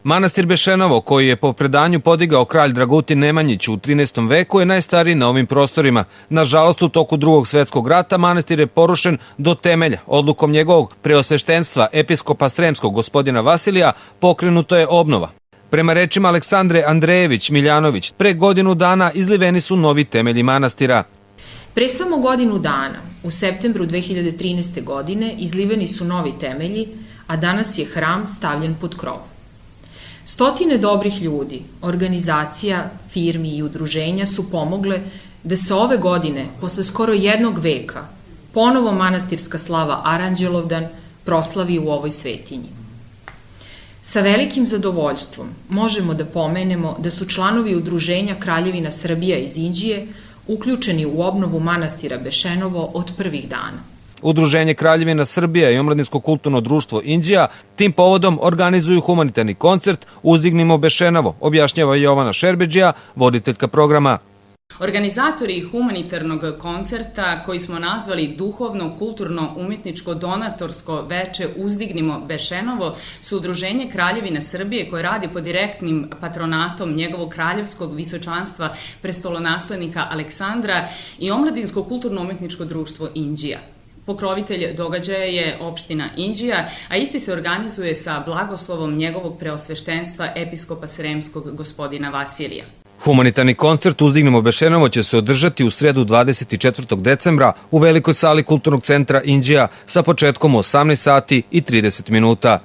Manastir Bešenovo, koji je po predanju podigao kralj Dragutin Nemanjić u 13. veku, je najstariji na ovim prostorima. Nažalost, u toku Drugog svetskog rata manastir je porušen do temelja. Odlukom njegovog preosveštenstva episkopa Sremskog gospodina Vasilija pokrenuto je obnova. Prema rečima Aleksandre Andrejević Miljanović, pre godinu dana izliveni su novi temelji manastira. Pre samo godinu dana, u septembru 2013. godine, izliveni su novi temelji, a danas je hram stavljen pod krov. Stotine dobrih ljudi, organizacija, firmi i udruženja su pomogle da se ove godine, posle skoro jednog veka, ponovo manastirska slava Aranđelovdan proslavi u ovoj svetinji. Sa velikim zadovoljstvom možemo da pomenemo da su članovi udruženja Kraljevina Srbija iz Inđije uključeni u obnovu manastira Bešenovo od prvih dana. Udruženje Kraljevina Srbija i Omladinsko kulturno društvo Inđija tim povodom organizuju humanitarni koncert Uzdignimo Bešenovo, objašnjava Jovana Šerbedžija, voditeljka programa. Organizatori humanitarnog koncerta, koji smo nazvali duhovno, kulturno, umetničko, donatorsko veče Uzdignimo Bešenovo, su Udruženje Kraljevina Srbije koje radi pod direktnim patronatom njegovog kraljevskog visočanstva prestolonaslednika Aleksandra i Omladinsko kulturno-umetničko društvo Inđija. Pokrovitelj događaja je opština Inđija, a isti se organizuje sa blagoslovom njegovog preosveštenstva episkopa Sremskog gospodina Vasilija. Humanitarni koncert Uzdignimo Bešenovo će se održati u sredu 24. decembra u velikoj sali Kulturnog centra Inđija sa početkom u 18 sati i 30 minuta.